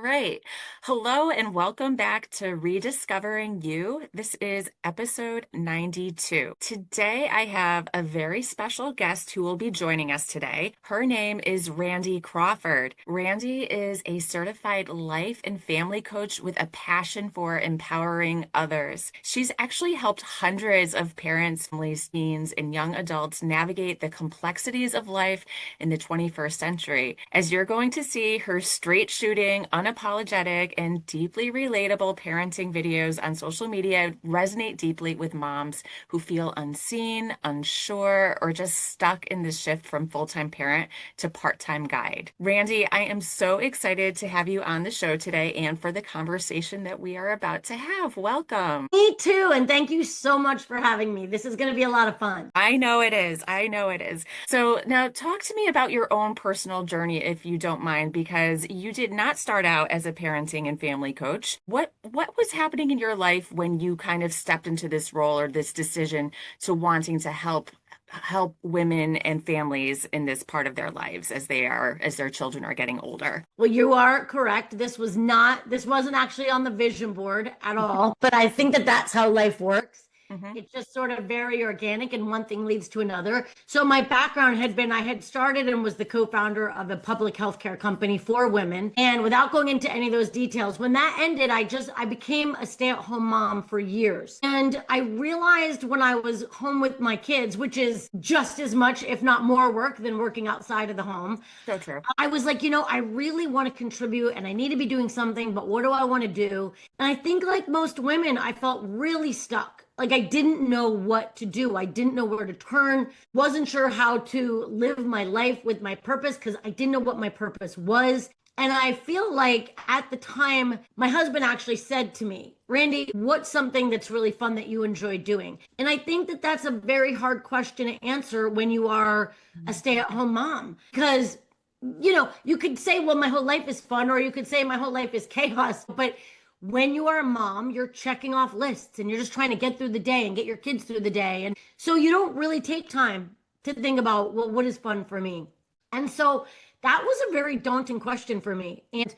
right. Hello and welcome back to Rediscovering You. This is episode 92. Today I have a very special guest who will be joining us today. Her name is Randi Crawford. Randi is a certified life and family coach with a passion for empowering others. She's actually helped hundreds of parents, families, teens, and young adults navigate the complexities of life in the 21st century. As you're going to see, her straight shooting, unapologetic, and deeply relatable parenting videos on social media resonate deeply with moms who feel unseen, unsure, or just stuck in the shift from full-time parent to part-time guide. Randi, I am so excited to have you on the show today and for the conversation that we are about to have. Welcome. Me too, and thank you so much for having me. This is going to be a lot of fun. I know it is. I know it is. So now talk to me about your own personal journey, if you don't mind, because you did not start out as a parenting and family coach. What was happening in your life when you kind of stepped into this role or this decision to wanting to help women and families in this part of their lives as their children are getting older? Well, you are correct. This wasn't actually on the vision board at all, but I think that that's how life works. Hmm. It's just sort of very organic and one thing leads to another. So my background had been I had started and was the co-founder of a public healthcare company for women. And without going into any of those details, when that ended, I became a stay-at-home mom for years. And I realized when I was home with my kids, which is just as much, if not more work than working outside of the home, So true. I was like, I really want to contribute and I need to be doing something, but what do I want to do? And I think like most women, I felt really stuck. Like I didn't know what to do. I didn't know where to turn, wasn't sure how to live my life with my purpose because I didn't know what my purpose was. And I feel like at the time, my husband actually said to me, Randi, what's something that's really fun that you enjoy doing? And I think that that's a very hard question to answer when you are a stay-at-home mom because you could say, well, my whole life is fun, or you could say my whole life is chaos. But when you are a mom, you're checking off lists and you're just trying to get through the day and get your kids through the day. And so you don't really take time to think about, well, what is fun for me? And so that was a very daunting question for me. And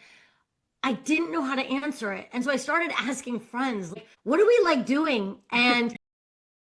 I didn't know how to answer it. And so I started asking friends, like, what do we like doing? And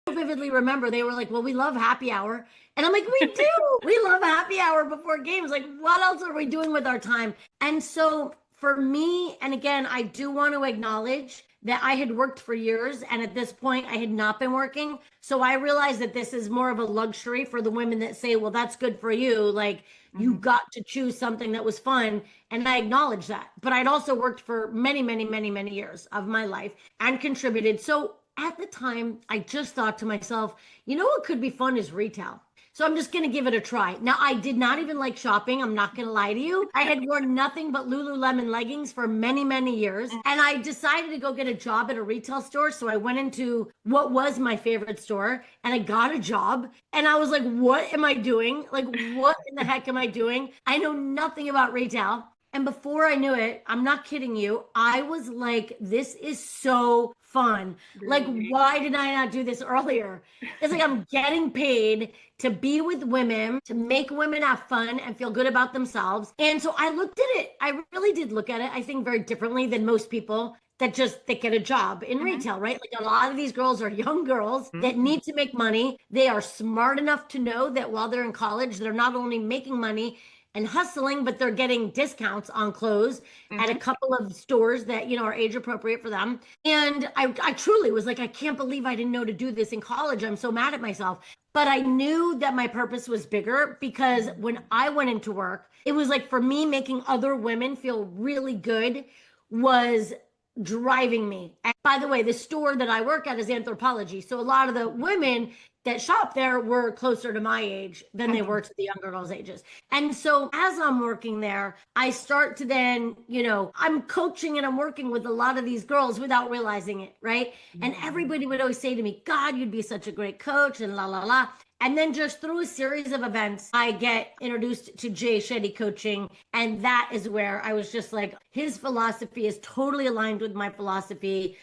I vividly remember they were like, well, we love happy hour. And I'm like, we do. We love happy hour before games. Like, what else are we doing with our time? And so for me, and again, I do want to acknowledge that I had worked for years. And at this point, I had not been working. So I realized that this is more of a luxury for the women that say, well, that's good for you. Like, you got to choose something that was fun. And I acknowledge that. But I'd also worked for many, many, many, many years of my life and contributed. So at the time, I just thought to myself, what could be fun is retail. So I'm just going to give it a try. Now, I did not even like shopping. I'm not going to lie to you. I had worn nothing but Lululemon leggings for many, many years. And I decided to go get a job at a retail store. So I went into what was my favorite store and I got a job. And I was like, what am I doing? Like, what in the heck am I doing? I know nothing about retail. And before I knew it, I'm not kidding you, I was like, this is so fun. Like, why did I not do this earlier? It's like I'm getting paid to be with women, to make women have fun and feel good about themselves. And so I looked at it. I really did look at it, I think, very differently than most people that get a job in retail, right? Like a lot of these girls are young girls that need to make money. They are smart enough to know that while they're in college, they're not only making money and hustling, but they're getting discounts on clothes at a couple of stores that, are age appropriate for them. And I truly was like, I can't believe I didn't know to do this in college. I'm so mad at myself. But I knew that my purpose was bigger because when I went into work, it was like for me, making other women feel really good was driving me. And by the way, the store that I work at is Anthropology. So a lot of the women that shop there were closer to my age than they were to the younger girls' ages. And so as I'm working there, I start to then, I'm coaching and I'm working with a lot of these girls without realizing it, right? And everybody would always say to me, God, you'd be such a great coach and la, la, la. And then just through a series of events, I get introduced to Jay Shetty coaching. And that is where I was just like, his philosophy is totally aligned with my philosophy.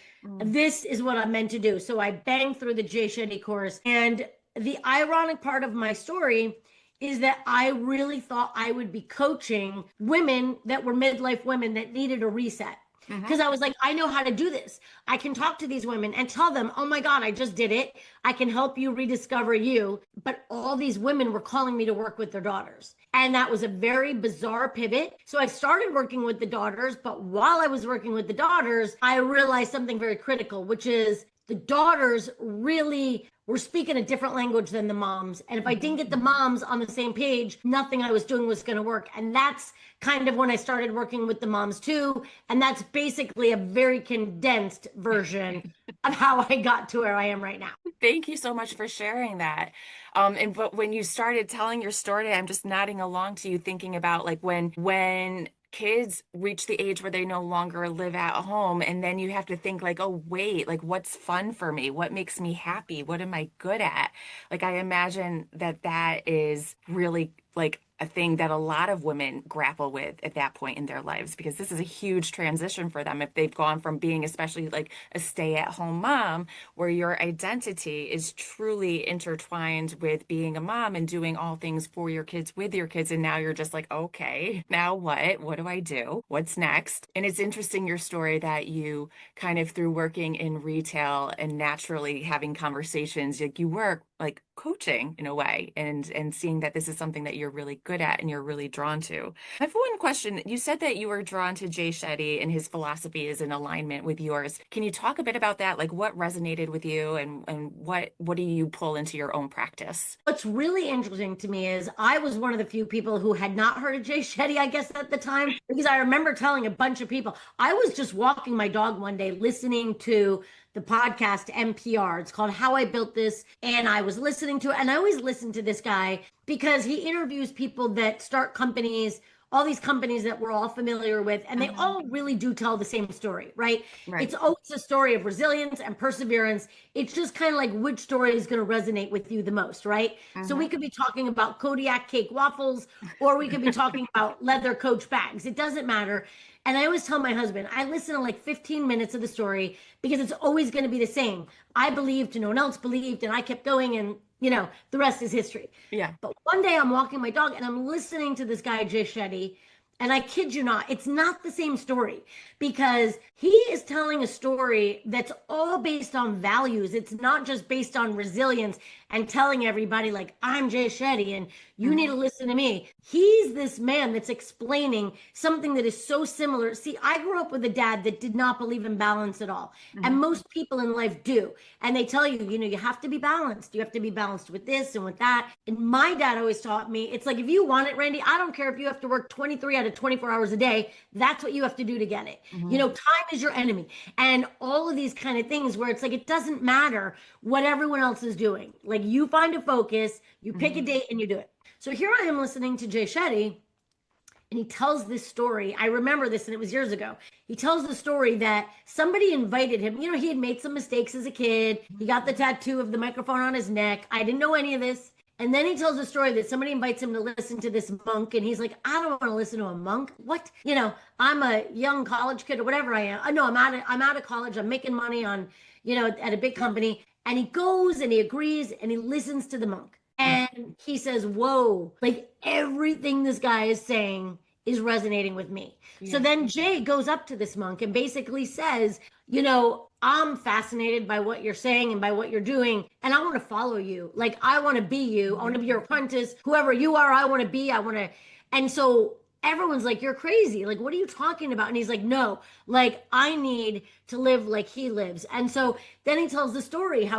This is what I'm meant to do. So I banged through the Jay Shetty course. And the ironic part of my story is that I really thought I would be coaching women that were midlife women that needed a reset. Hmm. Because I was like, I know how to do this. I can talk to these women and tell them, oh my God, I just did it. I can help you rediscover you. But all these women were calling me to work with their daughters. And that was a very bizarre pivot. So I started working with the daughters. But while I was working with the daughters, I realized something very critical, which is the daughters really were speaking a different language than the moms. And if I didn't get the moms on the same page, nothing I was doing was going to work. And that's kind of when I started working with the moms too. And that's basically a very condensed version of how I got to where I am right now. Thank you so much for sharing that. And but when you started telling your story, I'm just nodding along to you, thinking about like when kids reach the age where they no longer live at home, and then you have to think like, oh wait, like what's fun for me? What makes me happy? What am I good at? Like I imagine that that is really like a thing that a lot of women grapple with at that point in their lives because this is a huge transition for them if they've gone from being especially like a stay-at-home mom where your identity is truly intertwined with being a mom and doing all things for your kids with your kids. And now you're just like, okay, now what? What do I do? What's next? And it's interesting your story that you kind of through working in retail and naturally having conversations, like you work like coaching in a way and seeing that this is something that you're really good at and you're really drawn to. I have one question. You said that you were drawn to Jay Shetty and his philosophy is in alignment with yours. Can you talk a bit about that? Like what resonated with you and what do you pull into your own practice? What's really interesting to me is I was one of the few people who had not heard of Jay Shetty, I guess, at the time, because I remember telling a bunch of people. I was just walking my dog one day listening to the podcast NPR. It's called How I Built This. And I was listening to it. And I always listen to this guy because he interviews people that start companies, all these companies that we're all familiar with, and they Mhm. all really do tell the same story, right? Right. It's always a story of resilience and perseverance. It's just kind of like which story is going to resonate with you the most, right? So we Hmm. could be talking about Kodiak cake waffles, or we could be talking about leather coach bags. It doesn't matter. And I always tell my husband, I listen to like 15 minutes of the story because it's always going to be the same. I believed, no one else believed, and I kept going, and the rest is history. Yeah. But one day I'm walking my dog and I'm listening to this guy, Jay Shetty, and I kid you not, it's not the same story because he is telling a story that's all based on values. It's not just based on resilience and telling everybody, like, I'm Jay Shetty and you need to Hmm. listen to me. He's this man that's explaining something that is so similar. See, I grew up with a dad that did not believe in balance at all. And Hmm. most people in life do. And they tell you, you have to be balanced. You have to be balanced with this and with that. And my dad always taught me, it's like, if you want it, Randy, I don't care if you have to work 23 out of 24 hours a day. That's what you have to do to get it. Hmm. Time is your enemy. And all of these kind of things where it's like, it doesn't matter what everyone else is doing. Like you find a focus, you pick a Hmm. date and you do it. So here I am listening to Jay Shetty, and he tells this story. I remember this, and it was years ago. He tells the story that somebody invited him. He had made some mistakes as a kid. He got the tattoo of the microphone on his neck. I didn't know any of this. And then he tells a story that somebody invites him to listen to this monk, and he's like, I don't want to listen to a monk. What? I'm a young college kid or whatever I am. No, I'm out of college. I'm making money on, at a big company. And he goes and he agrees and he listens to the monk. And he says, whoa, like everything this guy is saying is resonating with me. So Yeah. then Jay goes up to this monk and basically says, I'm fascinated by what you're saying and by what you're doing, and I want to follow you. Like, I want to be you. I want to be your apprentice. Whoever you are, I want to be. I want to. And so everyone's like, you're crazy. Like, what are you talking about? And he's like, no, like, I need to live like he lives. And so then he tells the story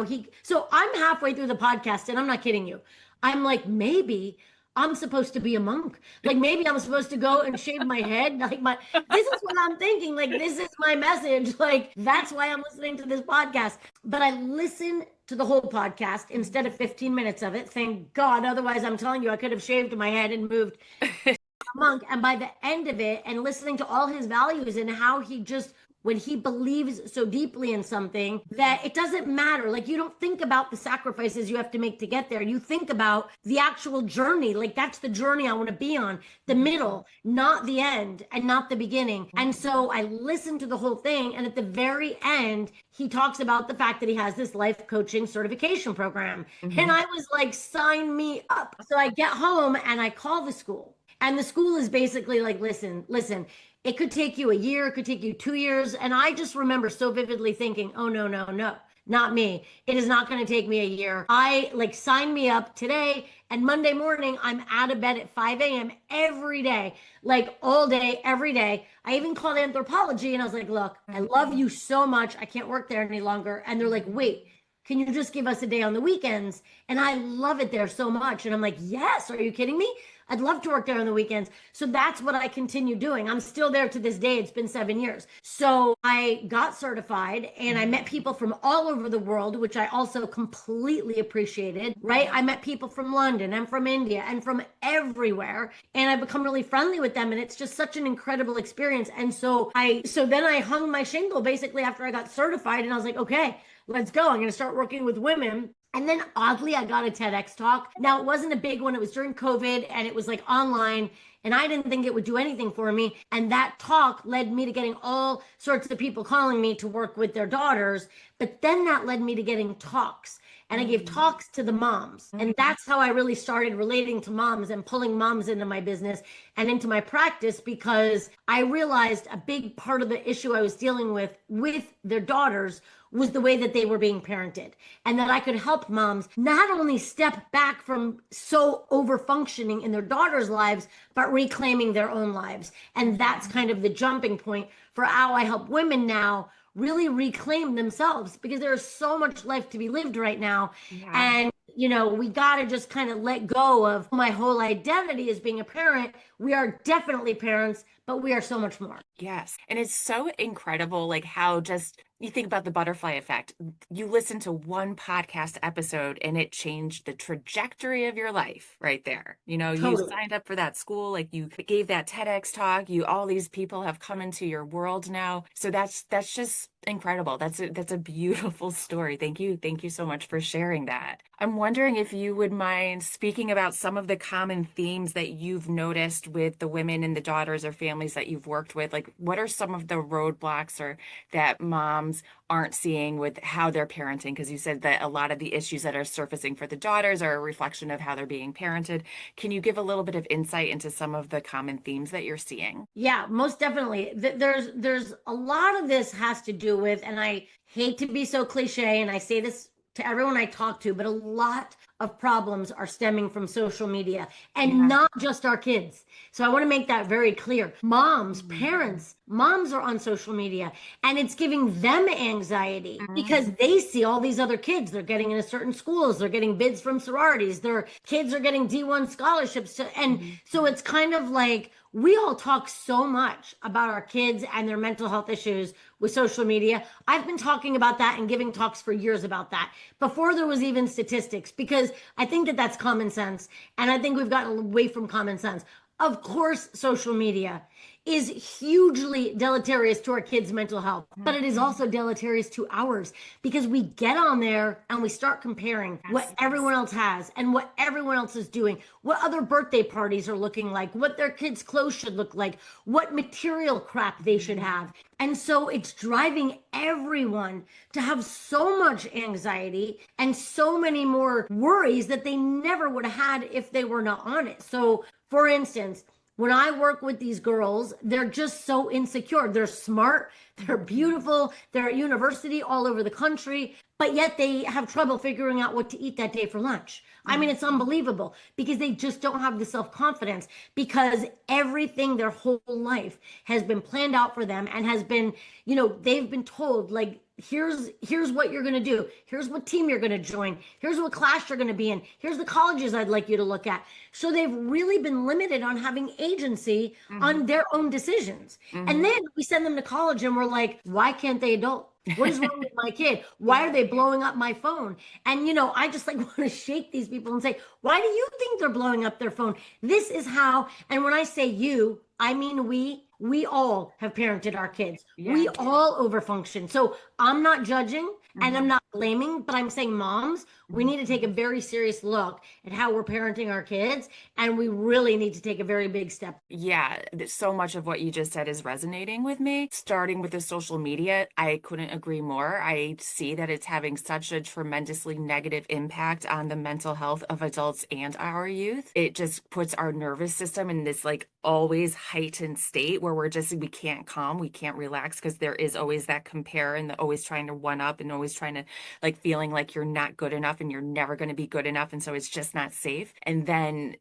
so I'm halfway through the podcast, and I'm not kidding you. I'm like, maybe I'm supposed to be a monk. Like maybe I'm supposed to go and shave my head. This is what I'm thinking. Like this is my message. Like that's why I'm listening to this podcast. But I listen to the whole podcast instead of 15 minutes of it. Thank God. Otherwise, I'm telling you, I could have shaved my head and moved a monk. And by the end of it, and listening to all his values and how he just when he believes so deeply in something that it doesn't matter. Like, you don't think about the sacrifices you have to make to get there. You think about the actual journey. Like, that's the journey I want to be on, the middle, not the end and not the beginning. And so I listened to the whole thing. And at the very end, he talks about the fact that he has this life coaching certification program. And Mhm. I was like, sign me up. So I get home and I call the school. And the school is basically like, listen, it could take you a year, it could take you 2 years. And I just remember so vividly thinking, oh, no, no, no, not me. It is not going to take me a year. I like sign me up today. And Monday morning, I'm out of bed at 5 a.m. every day, like all day, every day. I even called anthropology and I was like, look, I love you so much. I can't work there any longer. And they're like, wait, can you just give us a day on the weekends? And I love it there so much. And I'm like, yes, are you kidding me? I'd love to work there on the weekends. So that's what I continue doing. I'm still there to this day. It's been 7 years. So I got certified and I met people from all over the world, which I also completely appreciated, right? I met people from London and from India and from everywhere. And I've become really friendly with them. And it's just such an incredible experience. And so then I hung my shingle basically after I got certified and I was like, okay, let's go. I'm going to start working with women. And then oddly, I got a TEDx talk. Now, it wasn't a big one. It was during COVID and it was like online. And I didn't think it would do anything for me. And that talk led me to getting all sorts of people calling me to work with their daughters. But then that led me to getting talks. And I gave talks to the moms. And that's how I really started relating to moms and pulling moms into my business and into my practice because I realized a big part of the issue I was dealing with their daughters was the way that they were being parented, and that I could help moms not only step back from so over functioning in their daughters' lives, but reclaiming their own lives. And that's kind of the jumping point for how I help women now really reclaim themselves because there's so much life to be lived right now. Yeah. And we got to just kind of let go of my whole identity as being a parent. We are definitely parents, but we are so much more. Yes. And it's so incredible, like how just you think about the butterfly effect. You listen to one podcast episode and it changed the trajectory of your life right there. You Totally. signed up for that school, like you gave that TEDx talk, all these people have come into your world now. So that's just incredible. That's a beautiful story. Thank you. Thank you so much for sharing that. I'm wondering if you would mind speaking about some of the common themes that you've noticed with the women and the daughters or families that you've worked with. Like, what are some of the roadblocks or that moms aren't seeing with how they're parenting? Because you said that a lot of the issues that are surfacing for the daughters are a reflection of how they're being parented. Can you give a little bit of insight into some of the common themes that you're seeing? Yeah, most definitely. There's a lot of this has to do with, and I hate to be so cliche, and I say this to everyone I talk to, but a lot of problems are stemming from social media and Yeah. not just our kids. So I want to make that very clear. Moms, Mhm. parents, moms are on social media and it's giving them anxiety Mhm. because they see all these other kids. They're getting into certain schools, they're getting bids from sororities, their kids are getting D1 scholarships. And Mhm. so it's kind of like we all talk so much about our kids and their mental health issues with social media. I've been talking about that and giving talks for years about that before there was even statistics, because I think that that's common sense. And I think we've gotten away from common sense. Of course, social media is hugely deleterious to our kids' mental health, but it is also deleterious to ours because we get on there and we start comparing what Yes. everyone else has and what everyone else is doing, what other birthday parties are looking like, what their kids' clothes should look like, what material crap they should have. And so it's driving everyone to have so much anxiety and so many more worries that they never would have had if they were not on it. So, for instance, when I work with these girls, they're just so insecure. They're smart, they're beautiful, they're at university all over the country, but yet they have trouble figuring out what to eat that day for lunch. I mean, it's unbelievable because they just don't have the self confidence because everything their whole life has been planned out for them and has been, they've been told, like, here's what you're going to do, here's what team you're going to join, here's what class you're going to be in, here's the colleges I'd like you to look at. So they've really been limited on having agency Mhm. on their own decisions. And Mhm. then we send them to college and we're like, why can't they adult? What is wrong with my kid? Why Yeah. are they blowing up my phone? And I just like want to shake these people and say, why do you think they're blowing up their phone? This is how, and when I say you, I mean we We all have parented our kids. Yeah. We all overfunction. So I'm not judging and I'm Mhm. not blaming, but I'm saying, moms, we Mhm. need to take a very serious look at how we're parenting our kids. And we really need to take a very big step. Yeah, so much of what you just said is resonating with me. Starting with the social media, I couldn't agree more. I see that it's having such a tremendously negative impact on the mental health of adults and our youth. It just puts our nervous system in this like always heightened state where we can't calm, we can't relax because there is always that compare and the always trying to one up and always trying to like feeling like you're not good enough and you're never going to be good enough. And so it's just not safe. And then,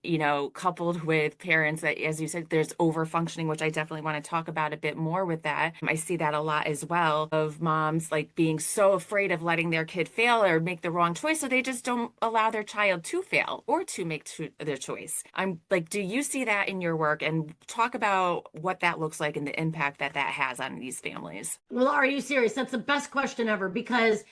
coupled with parents that, as you said, there's over functioning, which I definitely want to talk about a bit more with that. I see that a lot as well of moms like being so afraid of letting their kid fail or make the wrong choice. So they just don't allow their child to fail or to make their choice. I'm like, do you see that in your work? And talk about what that looks like and the impact that that has on these families. Well, are you serious? That's the best question ever because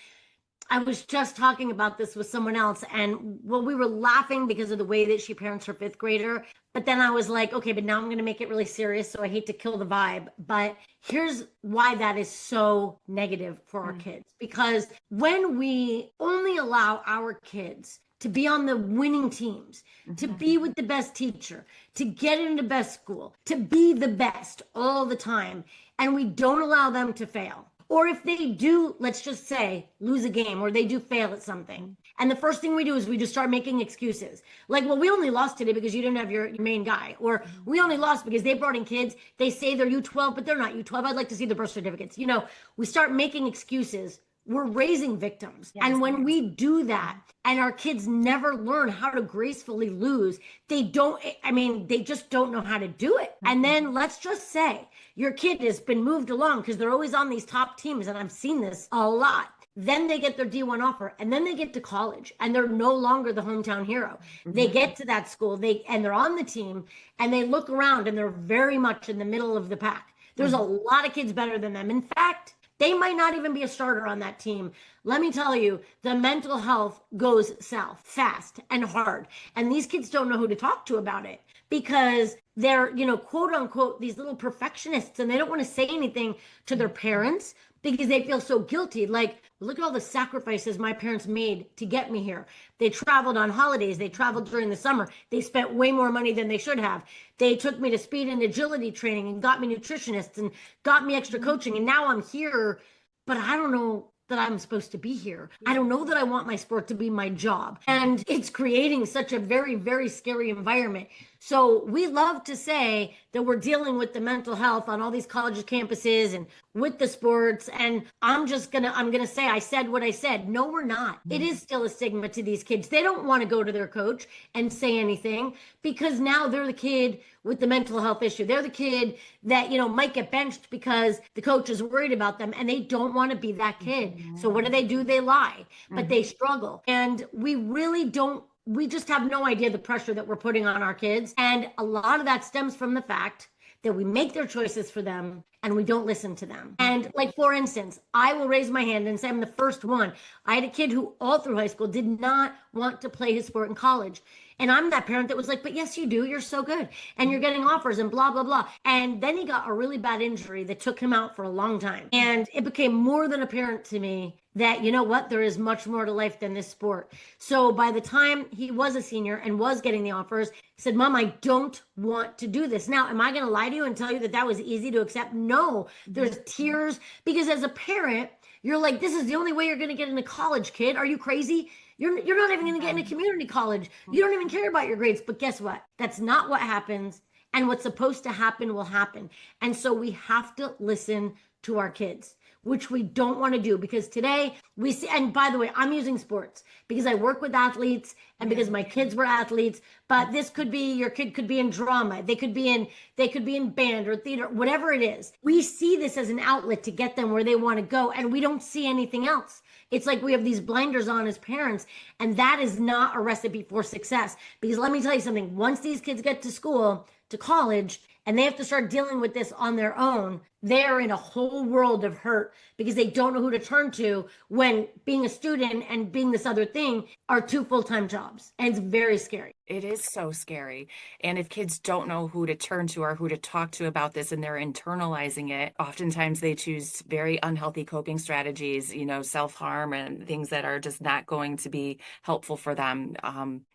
I was just talking about this with someone else, and well, we were laughing because of the way that she parents her fifth grader. But then I was like, okay, but now I'm going to make it really serious. So I hate to kill the vibe. But here's why that is so negative for our kids. Because when we only allow our kids to be on the winning teams, to Mhm. be with the best teacher, to get into best school, to be the best all the time, and we don't allow them to fail, or if they do, let's just say, lose a game or they do fail at something. And the first thing we do is we just start making excuses. Like, well, we only lost today because you didn't have your main guy. Or we only lost because they brought in kids. They say they're U12, but they're not U12. I'd like to see the birth certificates. We start making excuses. We're raising victims. Yes. And when we do that and our kids never learn how to gracefully lose, they just don't know how to do it. And then let's just say your kid has been moved along because they're always on these top teams. And I've seen this a lot. Then they get their D1 offer and then they get to college and they're no longer the hometown hero. They get to that school, they're on the team and they look around and they're very much in the middle of the pack. There's a lot of kids better than them. In fact, they might not even be a starter on that team. Let me tell you, the mental health goes south fast and hard. And these kids don't know who to talk to about it because they're, quote unquote, these little perfectionists and they don't want to say anything to their parents because they feel so guilty. Like, look at all the sacrifices my parents made to get me here. They traveled on holidays. They traveled during the summer. They spent way more money than they should have. They took me to speed and agility training and got me nutritionists and got me extra coaching. And now I'm here, but I don't know that I'm supposed to be here. I don't know that I want my sport to be my job. And it's creating such a very, very scary environment. So we love to say that we're dealing with the mental health on all these college campuses and with the sports. And I'm going to say, I said what I said. No, we're not. It is still a stigma to these kids. They don't want to go to their coach and say anything because now they're the kid with the mental health issue. They're the kid that, might get benched because the coach is worried about them and they don't want to be that kid. So what do? They lie, but they struggle. And we just have no idea the pressure that we're putting on our kids. And a lot of that stems from the fact that we make their choices for them and we don't listen to them. And like, for instance, I will raise my hand and say I'm the first one. I had a kid who all through high school did not want to play his sport in college. And I'm that parent that was like, but yes, you do. You're so good. And you're getting offers and blah, blah, blah. And then he got a really bad injury that took him out for a long time. And it became more than apparent to me that, you know what, there is much more to life than this sport. So by the time he was a senior and was getting the offers, he said, Mom, I don't want to do this. Now, am I going to lie to you and tell you that that was easy to accept? No, there's tears because as a parent, you're like, this is the only way you're going to get into college, kid. Are you crazy? You're not even going to get into community college. You don't even care about your grades. But guess what? That's not what happens. And what's supposed to happen will happen. And so we have to listen to our kids, which we don't want to do because today we see, and by the way, I'm using sports because I work with athletes and because my kids were athletes, but this could be, your kid could be in drama. They could be in band or theater, whatever it is. We see this as an outlet to get them where they want to go. And we don't see anything else. It's like we have these blinders on as parents, and that is not a recipe for success. Because let me tell you something, once these kids get to school, to college, and they have to start dealing with this on their own, they're in a whole world of hurt because they don't know who to turn to when being a student and being this other thing are two full-time jobs. And it's very scary. It is so scary. And if kids don't know who to turn to or who to talk to about this and they're internalizing it, oftentimes they choose very unhealthy coping strategies, self-harm and things that are just not going to be helpful for them.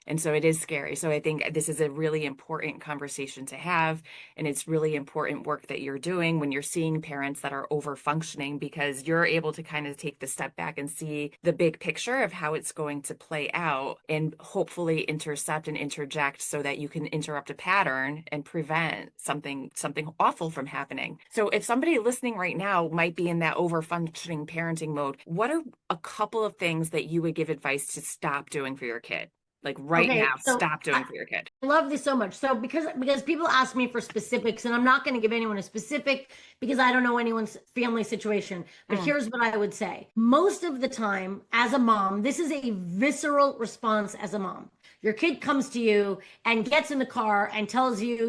And so it is scary. So I think this is a really important conversation to have. And it's really important work that you're doing when you're seeing parents that are over functioning, because you're able to kind of take the step back and see the big picture of how it's going to play out and hopefully intercept and interject so that you can interrupt a pattern and prevent something awful from happening. So if somebody listening right now might be in that over functioning parenting mode, what are a couple of things that you would give advice to stop doing for your kid? Like right Okay, now, so stop doing for your kid. I love this so much. So because people ask me for specifics, and I'm not going to give anyone a specific because I don't know anyone's family situation. But Mm. here's what I would say. Most of the time, as a mom, this is a visceral response as a mom. Your kid comes to you and gets in the car and tells you,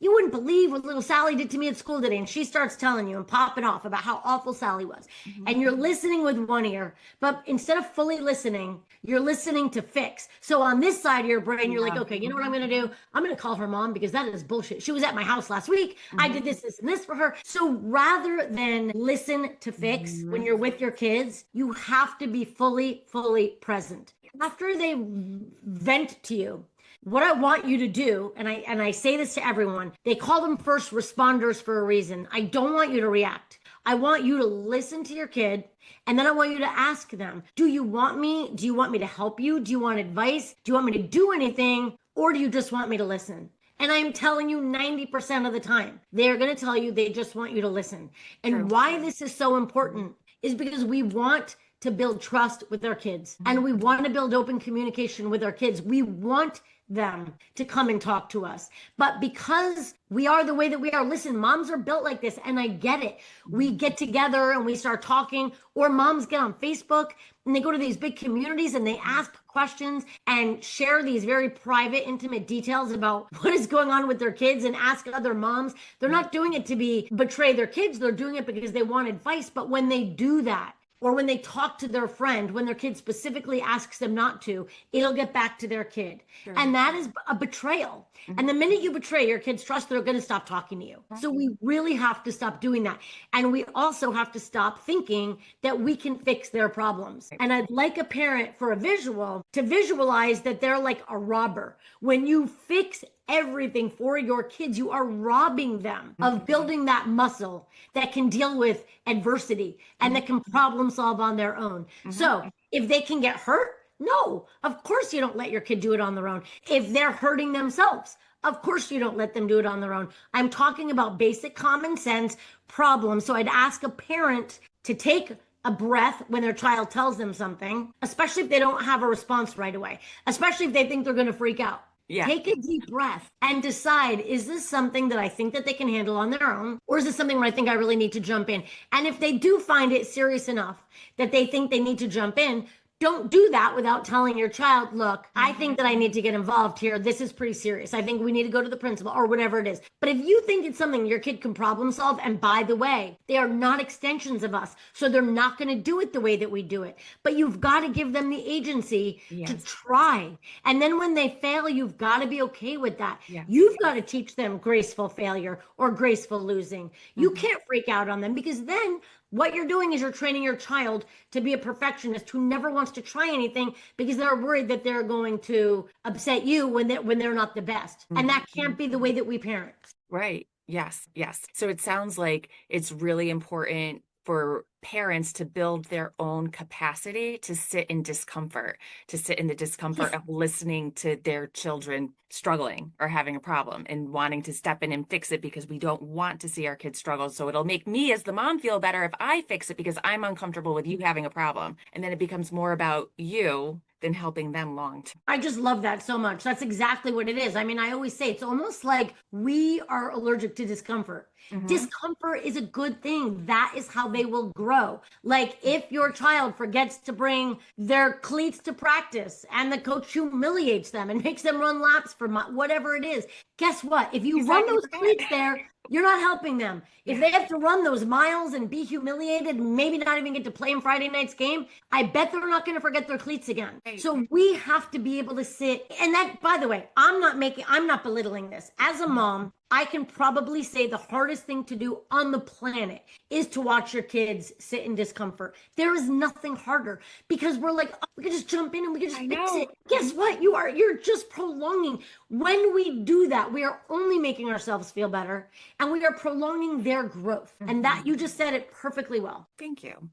you wouldn't believe what little Sally did to me at school today. And she starts telling you and popping off about how awful Sally was. Mhm. And you're listening with one ear, but instead of fully listening, you're listening to fix. So on this side of your brain, you're like, Yeah. okay, you know what I'm going to do? I'm going to call her mom because that is bullshit. She was at my house last week. I Mhm. did this, this, and this for her. So rather than listen to fix when Mhm. you're with your kids, you have to be fully, fully present. After they vent to you, what I want you to do, and I say this to everyone, they call them first responders for a reason. I don't want you to react. I want you to listen to your kid, and then I want you to ask them, do you want me? Do you want me to help you? Do you want advice? Do you want me to do anything? Or do you just want me to listen? And I'm telling you 90% of the time, they're going to tell you they just want you to listen. True. And why this is so important is because we want to build trust with our kids and we want to build open communication with our kids. We want them to come and talk to us. But because we are the way that we are, listen, moms are built like this, and I get it. We get together and we start talking, or moms get on Facebook and they go to these big communities and they ask questions and share these very private, intimate details about what is going on with their kids and ask other moms. They're not doing it to betray their kids. They're doing it because they want advice. But when they do that, or when they talk to their friend, when their kid specifically asks them not to, it'll get back to their kid. True. And that is a betrayal. And the minute you betray your kid's trust, they're going to stop talking to you. So we really have to stop doing that. And we also have to stop thinking that we can fix their problems. And I'd like a parent for a visual to visualize that they're like a robber. When you fix everything for your kids, you are robbing them of building that muscle that can deal with adversity and that can problem solve on their own. So if they can get hurt, no, of course you don't let your kid do it on their own. If they're hurting themselves, of course you don't let them do it on their own. I'm talking about basic common sense problems. So I'd ask a parent to take a breath when their child tells them something, especially if they don't have a response right away, especially if they think they're going to freak out. Yeah. Take a deep breath and decide, is this something that I think that they can handle on their own? Or is this something where I think I really need to jump in? And if they do find it serious enough that they think they need to jump in, don't do that without telling your child, look, I think that I need to get involved here. This is pretty serious. I think we need to go to the principal or whatever it is. But if you think it's something your kid can problem solve, and by the way, they are not extensions of us, so they're not going to do it the way that we do it. But you've got to give them the agency to Yes. try. And then when they fail, you've got to be okay with that. Yes. You've got to teach them graceful failure or graceful losing. You can't freak out on them, because then what you're doing is you're training your child to be a perfectionist who never wants to try anything because they're worried that they're going to upset you when they're not the best. And that can't be the way that we parent. Right. Yes. Yes. So it sounds like it's really important for parents to build their own capacity to sit in discomfort, to sit in the discomfort of listening to their children struggling or having a problem and wanting to step in and fix it, because we don't want to see our kids struggle. So it'll make me as the mom feel better if I fix it because I'm uncomfortable with you having a problem. And then it becomes more about you than helping them long term. I just love that so much. That's exactly what it is. I mean, I always say it's almost like we are allergic to discomfort. Discomfort is a good thing. That is how they will grow. Like if your child forgets to bring their cleats to practice and the coach humiliates them and makes them run laps for whatever it is, guess what? If you run those cleats there, You're not helping them. If Yeah. they have to run those miles and be humiliated, and maybe not even get to play in Friday night's game, I bet they're not going to forget their cleats again. Right. So we have to be able to sit. And that, by the way, I'm not belittling this. As a mom, I can probably say the hardest thing to do on the planet is to watch your kids sit in discomfort. There is nothing harder because we're like, oh, we can just jump in and we can just I fix know. it. Guess what? You're just prolonging. When we do that, we are only making ourselves feel better and we are prolonging their growth. And that you just said it perfectly well. Thank you.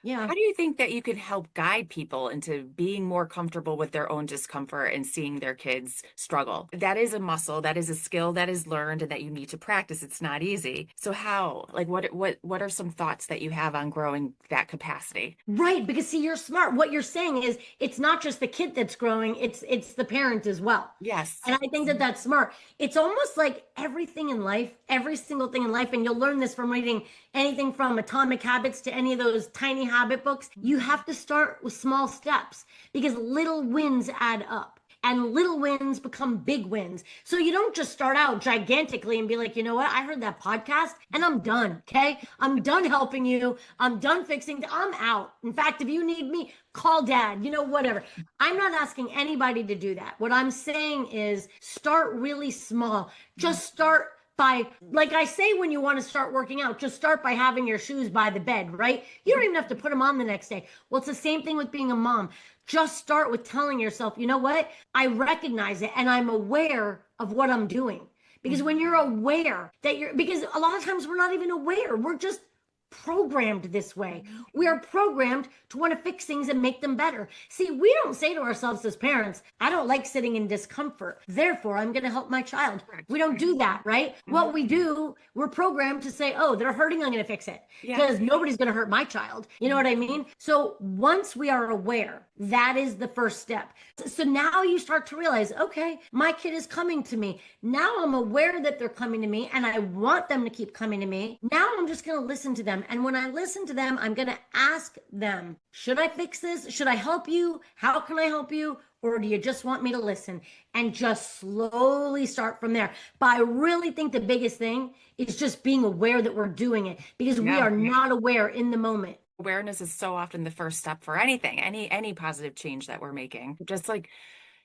Yeah. How do you think that you can help guide people into being more comfortable with their own discomfort and seeing their kids struggle? That is a muscle, that is a skill that is learned and that you need to practice. It's not easy. So how? Like what are some thoughts that you have on growing that capacity? Right, because see, you're smart. What you're saying is it's not just the kid that's growing, it's the parent as well. Yes. And I think that that's smart. It's almost like everything in life, every single thing in life, and you'll learn this from reading anything from Atomic Habits to any of those tiny habit books. You have to start with small steps because little wins add up. And little wins become big wins. So you don't just start out gigantically and be like, you know what? I heard that podcast and I'm done. Okay. I'm done helping you. I'm done fixing. I'm out. In fact, if you need me, call dad, whatever. I'm not asking anybody to do that. What I'm saying is start really small. Just start by, like I say, when you want to start working out, just start by having your shoes by the bed, right? You don't even have to put them on the next day. Well, it's the same thing with being a mom. Just start with telling yourself, you know what? I recognize it and I'm aware of what I'm doing. Because when you're aware because a lot of times we're not even aware. We're just programmed this way. We are programmed to want to fix things and make them better. See, we don't say to ourselves as parents, I don't like sitting in discomfort. Therefore, I'm going to help my child. We don't do that, right? What we do, we're programmed to say, oh, they're hurting, I'm going to fix it. Because nobody's going to hurt my child. You know what I mean? So once we are aware, that is the first step. So now you start to realize, okay, my kid is coming to me. Now I'm aware that they're coming to me and I want them to keep coming to me. Now I'm just going to listen to them. And when I listen to them, I'm going to ask them, should I fix this? Should I help you? How can I help you? Or do you just want me to listen? And just slowly start from there. But I really think the biggest thing is just being aware that we're doing it because we are not aware in the moment. Awareness is so often the first step for anything, any positive change that we're making.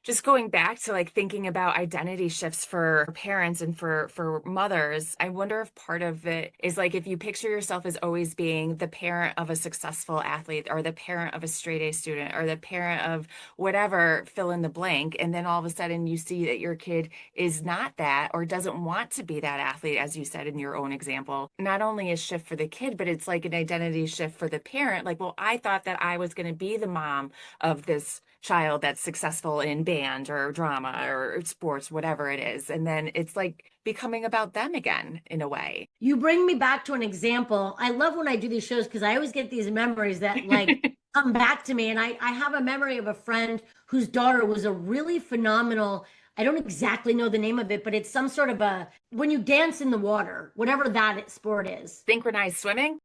Just going back to like thinking about identity shifts for parents and for mothers, I wonder if part of it is like if you picture yourself as always being the parent of a successful athlete or the parent of a straight A student or the parent of whatever, fill in the blank, and then all of a sudden you see that your kid is not that or doesn't want to be that athlete, as you said in your own example. Not only a shift for the kid, but it's like an identity shift for the parent. Like, well, I thought that I was going to be the mom of this child that's successful in band or drama or sports, whatever it is. And then it's like becoming about them again in a way. You bring me back to an example. I love when I do these shows because I always get these memories that like come back to me. And I have a memory of a friend whose daughter was a really phenomenal, I don't exactly know the name of it, but it's some sort of when you dance in the water, whatever that sport is. Synchronized swimming?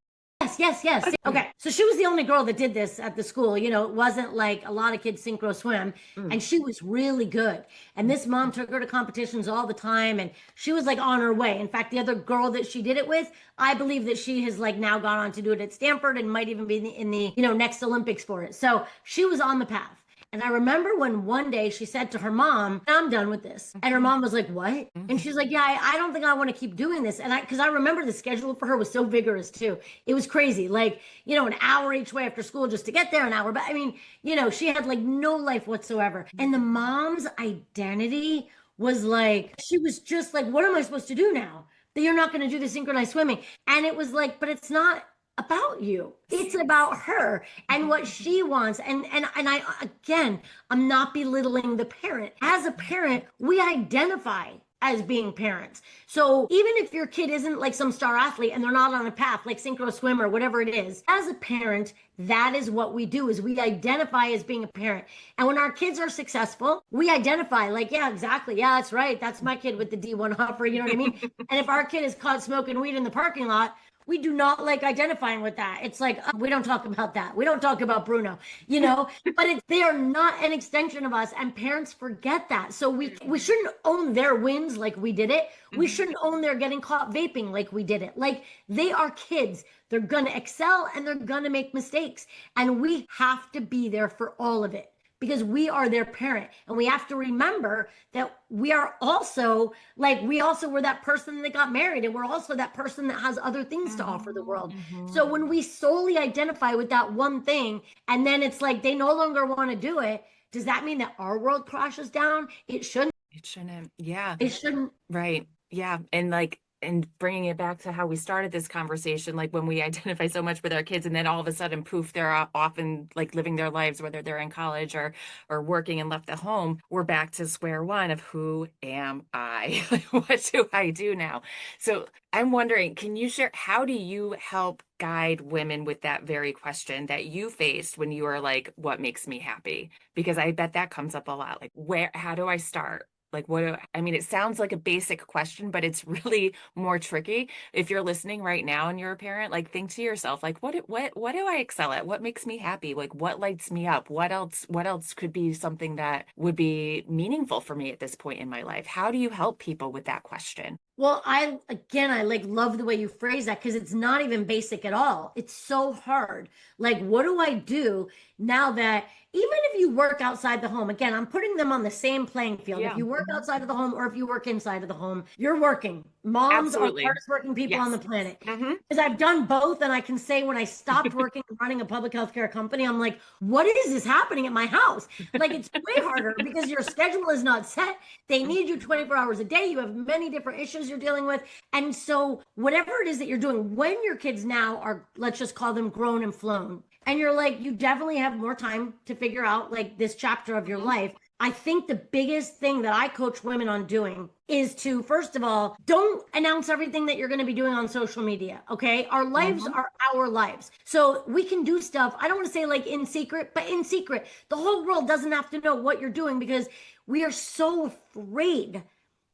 Yes. Okay. So she was the only girl that did this at the school. It wasn't like a lot of kids synchro swim. And she was really good. And this mom took her to competitions all the time. And she was like on her way. In fact, the other girl that she did it with, I believe that she has like now gone on to do it at Stanford and might even be in the next Olympics for it. So she was on the path. And I remember when one day she said to her mom, I'm done with this. And her mom was like, what? And she's like, yeah, I don't think I want to keep doing this. And because I remember the schedule for her was so vigorous too. It was crazy. Like, an hour each way after school just to get there, an hour. But I mean, she had like no life whatsoever. And the mom's identity was like, she was just like, what am I supposed to do now? That you're not going to do the synchronized swimming. And it was like, but it's not about you. It's about her and what she wants. And I, again, I'm not belittling the parent. As a parent, we identify as being parents. So even if your kid isn't like some star athlete and they're not on a path like synchro swim or whatever it is, as a parent, that is what we do, is we identify as being a parent. And when our kids are successful, we identify like, yeah, exactly. Yeah, that's right. That's my kid with the D1 offer. You know what I mean? And if our kid is caught smoking weed in the parking lot, We do not like identifying with that. It's like, we don't talk about that. We don't talk about Bruno, you know, but they are not an extension of us. And parents forget that. So we shouldn't own their wins like we did it. We Mhm. shouldn't own their getting caught vaping like we did it. Like they are kids. They're going to excel and they're going to make mistakes. And we have to be there for all of it because we are their parent. And we have to remember that we are also like, we also were that person that got married, and we're also that person that has other things to offer the Mhm. world. So Mhm. when we solely identify with that one thing, and then it's like they no longer want to do it, does that mean that our world crashes down? It shouldn't. It shouldn't. Yeah. It shouldn't. Right. Yeah. And like, and bringing it back to how we started this conversation, like when we identify so much with our kids and then all of a sudden, poof, they're off and like living their lives, whether they're in college or working and left the home, we're back to square one of who am I? What do I do now? So I'm wondering, can you share, how do you help guide women with that very question that you faced when you were like, what makes me happy? Because I bet that comes up a lot. Like, how do I start? Like, I mean, it sounds like a basic question, but it's really more tricky. If you're listening right now and you're a parent, like think to yourself, like, what do I excel at? What makes me happy? Like, what lights me up? What else could be something that would be meaningful for me at this point in my life? How do you help people with that question? Well, I like love the way you phrase that because it's not even basic at all. It's so hard. Like, what do I do now that even if you work outside the home, again, I'm putting them on the same playing field. If Yeah. you work Mhm. outside of the home or if you work inside of the home, you're working. Moms are the Absolutely. hardest working people on Yes. the planet. Hmm. Because I've done both, and I can say when I stopped working and running a public healthcare company, I'm like, what is this happening at my house? Like, it's way harder because your schedule is not set. They need you 24 hours a day. You have many different issues you're dealing with. And so, whatever it is that you're doing, when your kids now are, let's just call them grown and flown, and you're like, you definitely have more time to figure out like this chapter of your Hmm. life. I think the biggest thing that I coach women on doing is to, first of all, don't announce everything that you're going to be doing on social media. Okay. Our lives Hmm. are our lives. So we can do stuff. I don't want to say like in secret, but in secret. The whole world doesn't have to know what you're doing because we are so afraid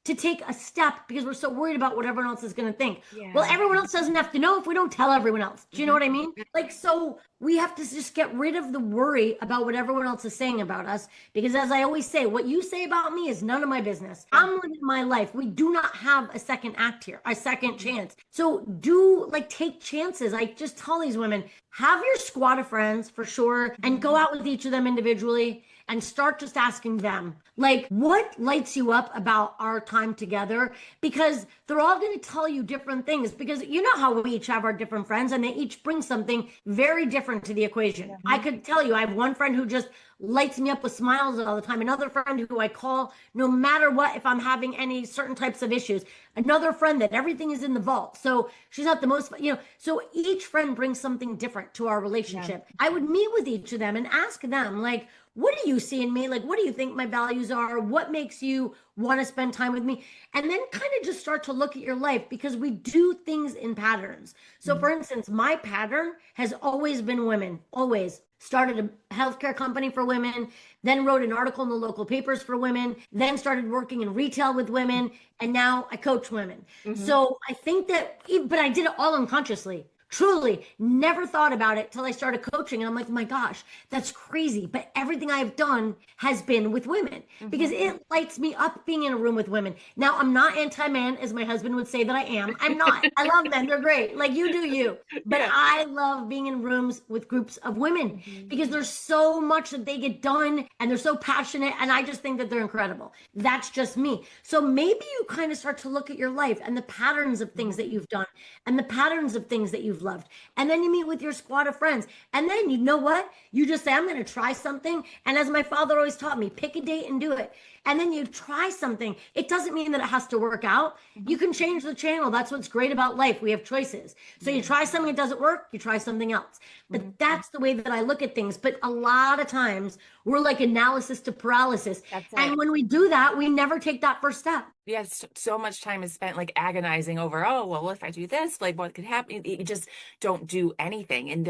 to take a step because we're so worried about what everyone else is going to think. Well, Yeah. everyone else doesn't have to know if we don't tell everyone else. Do you know Hmm. what I mean? Like, so we have to just get rid of the worry about what everyone else is saying about us. Because as I always say, what you say about me is none of my business. Yeah. I'm living my life. We do not have a second act here, a second Mhm. chance. So do like take chances. I just tell these women, have your squad of friends for sure and go Mhm. out with each of them individually and start just asking them, like, what lights you up about our time together? Because they're all going to tell you different things. Because you know how we each have our different friends, and they each bring something very different to the equation. I Mhm. could tell you, I have one friend who just lights me up with smiles all the time, another friend who I call no matter what if I'm having any certain types of issues, another friend that everything is in the vault. So she's not the most, you know, so each friend brings something different to our Yeah. relationship. I would meet with each of them and ask them, like, what do you see in me? Like, what do you think my values are? What makes you want to spend time with me? And then kind of just start to look at your life because we do things in patterns. So, for Mhm. instance, my pattern has always been women, always. Started a healthcare company for women, then wrote an article in the local papers for women, then started working in retail with women, and now I coach women. Mhm. So I think that, but I did it all unconsciously. Truly, never thought about it till I started coaching. And I'm like, my gosh, that's crazy. But everything I've done has been with women because Mhm. it lights me up being in a room with women. Now, I'm not anti man, as my husband would say that I am. I'm not. I love men. They're great. Like you do you. But Yeah. I love being in rooms with groups of women Mhm. because there's so much that they get done and they're so passionate. And I just think that they're incredible. That's just me. So maybe you kind of start to look at your life and the patterns of things Mhm. that you've done and the patterns of things that you've loved. And then you meet with your squad of friends. And then you know what? You just say, I'm going to try something. And as my father always taught me, pick a date and do it. And then you try something. It doesn't mean that it has to work out. You Mhm. can change the channel. That's what's great about life. We have choices. So you Yeah. try something, it doesn't work, you try something else. But Mhm. that's the way that I look at things. But a lot of times we're like analysis to paralysis. That's And it. when we do that, we never take that first step. Yes, so much time is spent like agonizing over, oh, well, if I do this, like what could happen? You just don't do anything. And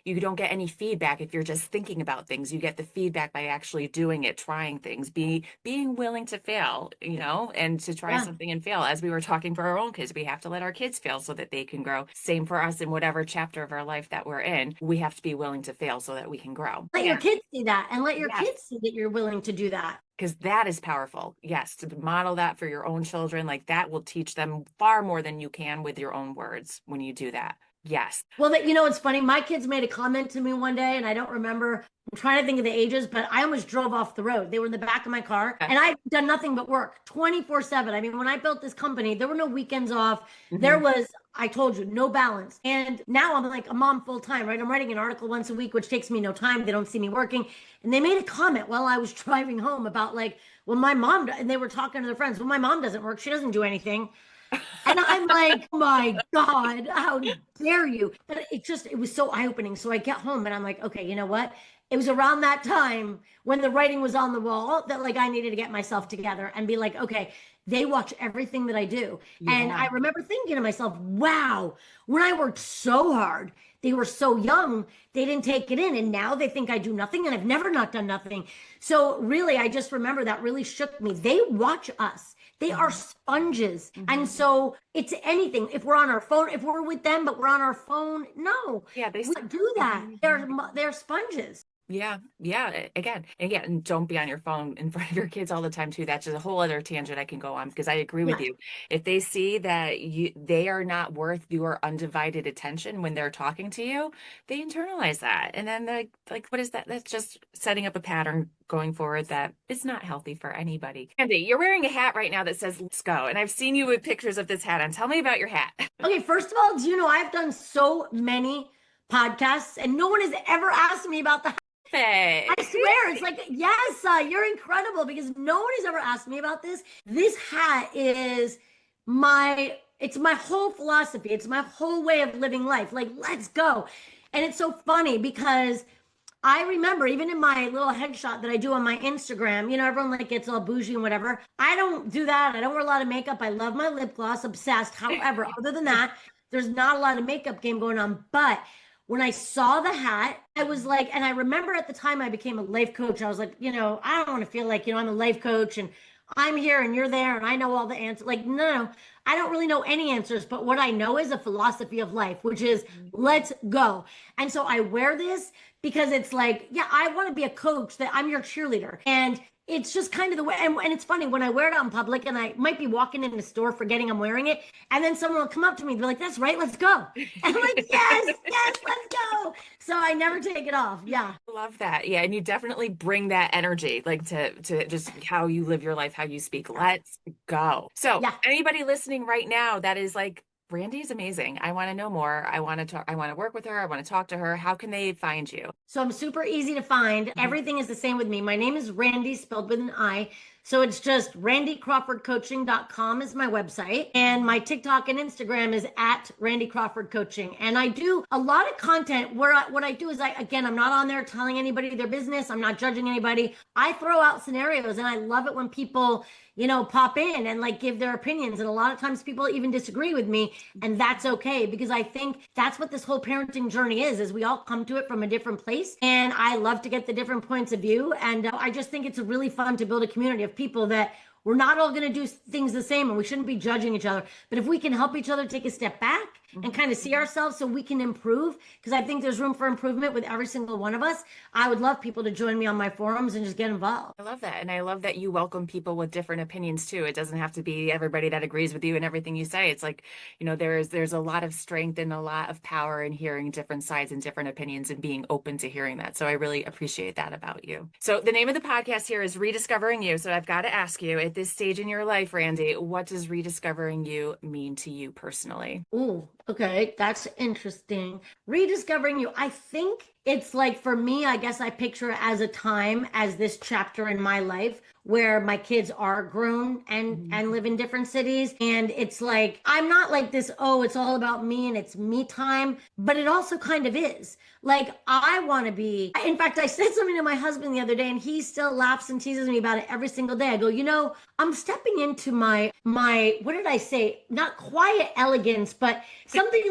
you don't get any feedback if you're just thinking about things. You get the feedback by actually doing it, trying things, being being willing to fail, and to try Yeah. something and fail. As we were talking for our own kids, we have to let our kids fail so that they can grow. Same for us in whatever chapter of our life that we're in. We have to be willing to fail so that we can grow. Let your Yeah. kids see that and let your Yes. kids see that you're willing to do that. Because that is powerful. Yes, to model that for your own children, like that will teach them far more than you can with your own words when you do that. Yes. Well, it's funny. My kids made a comment to me one day, and I don't remember. I'm trying to think of the ages, but I almost drove off the road. They were in the back of my car, and I'd done nothing but work 24/7. I mean, when I built this company, there were no weekends off. There Mhm. was, I told you, no balance. And now I'm like a mom full time, right? I'm writing an article once a week, which takes me no time. They don't see me working. And they made a comment while I was driving home about like, well, my mom, and they were talking to their friends, well, my mom doesn't work. She doesn't do anything. And I'm like, oh my God, how dare you? But it was so eye-opening. So I get home and I'm like, okay, you know what? It was around that time when the writing was on the wall that like I needed to get myself together and be like, okay, they watch everything that I do. And Yeah. I remember thinking to myself, wow, when I worked so hard, they were so young, they didn't take it in. And now they think I do nothing and I've never not done nothing. So really, I just remember that really shook me. They watch us. They are Mhm. sponges. And Mhm. so it's anything. If we're on our phone, if we're with them, but we're on our phone, no, Yeah, they we see. do that. Mhm. They're sponges. Yeah, yeah. Again, and don't be on your phone in front of your kids all the time too. That's just a whole other tangent I can go on because I agree with Yes. you. If they see that they are not worth your undivided attention when they're talking to you, they internalize that. And then like what is that? That's just setting up a pattern going forward that is not healthy for anybody. Andy, you're wearing a hat right now that says "Let's go," and I've seen you with pictures of this hat on. Tell me about your hat. Okay, first of all, do you know I've done so many podcasts and no one has ever asked me about the Hey. I swear, it's like, yes, you're incredible because no one has ever asked me about this. This hat is it's my whole philosophy. It's my whole way of living life. Like, let's go. And it's so funny because I remember even in my little headshot that I do on my Instagram, everyone like gets all bougie and whatever. I don't do that. I don't wear a lot of makeup. I love my lip gloss, obsessed. However, other than that, there's not a lot of makeup game going on. But when I saw the hat, I was like, and I remember at the time I became a life coach. I was like, I don't want to feel like, I'm a life coach and I'm here and you're there and I know all the answers. Like, no, I don't really know any answers, but what I know is a philosophy of life, which is let's go. And so I wear this because it's like, yeah, I want to be a coach that I'm your cheerleader. And it's just kind of the way. And it's funny when I wear it out in public and I might be walking in the store forgetting I'm wearing it. And then someone will come up to me and be like, that's right, let's go. And I'm like, yes, yes, let's go. So I never take it off. Yeah. Love that. Yeah, and you definitely bring that energy, like to just how you live your life, how you speak. Let's go. So, Yeah. anybody listening right now that is like, Randy's amazing. I want to know more. I want to talk, I want to work with her. I want to talk to her. How can they find you? So I'm super easy to find. Mhm. Everything is the same with me. My name is Randi, spelled with an I. So it's just randycrawfordcoaching.com is my website. And my TikTok and Instagram is at Randi Crawford Coaching. And I do a lot of content where what I do is I'm not on there telling anybody their business. I'm not judging anybody. I throw out scenarios and I love it when people, pop in and like give their opinions. And a lot of times people even disagree with me. And that's okay because I think that's what this whole parenting journey is we all come to it from a different place. And I love to get the different points of view. And I just think it's really fun to build a community of people that we're not all going to do things the same and we shouldn't be judging each other. But if we can help each other take a step back and kind of see ourselves so we can improve, because I think there's room for improvement with every single one of us, I would love people to join me on my forums and just get involved. I love that. And I love that you welcome people with different opinions too. It doesn't have to be everybody that agrees with you and everything you say. It's like, there's a lot of strength and a lot of power in hearing different sides and different opinions and being open to hearing that. So I really appreciate that about you. So the name of the podcast here is Rediscovering You. So I've got to ask you at this stage in your life, Randi, what does rediscovering you mean to you personally? Ooh, okay, that's interesting. Rediscovering you. I think it's like for me, I guess I picture it as a time as this chapter in my life where my kids are grown and live in different cities and it's like I'm not like this, oh, it's all about me and it's me time, but it also kind of is. Like I want to be. In fact, I said something to my husband the other day and he still laughs and teases me about it every single day. I go, I'm stepping into my what did I say? Not quiet elegance, but something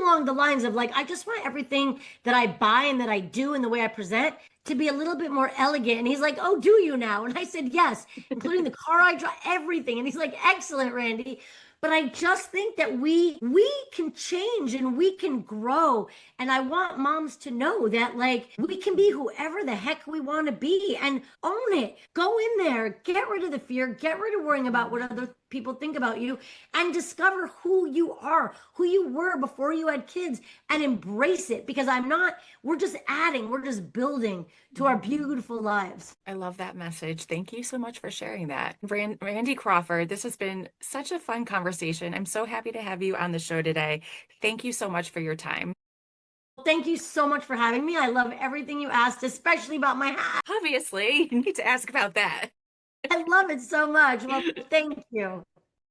along the lines of like I just want everything that I buy and that I do and the way I present to be a little bit more elegant. And he's like, oh, do you now? And I said, yes, including the car I drive, everything. And he's like, excellent, Randy. But I just think that we can change and we can grow. And I want moms to know that like we can be whoever the heck we want to be and own it. Go in there, get rid of the fear, get rid of worrying about what other people think about you, and discover who you are, who you were before you had kids, and embrace it. Because we're just adding, we're just building to our beautiful lives. I love that message. Thank you so much for sharing that. Randy Crawford, this has been such a fun conversation. I'm so happy to have you on the show today. Thank you so much for your time. Thank you so much for having me. I love everything you asked, especially about my hat. Obviously, you need to ask about that. I love it so much. Well, thank you.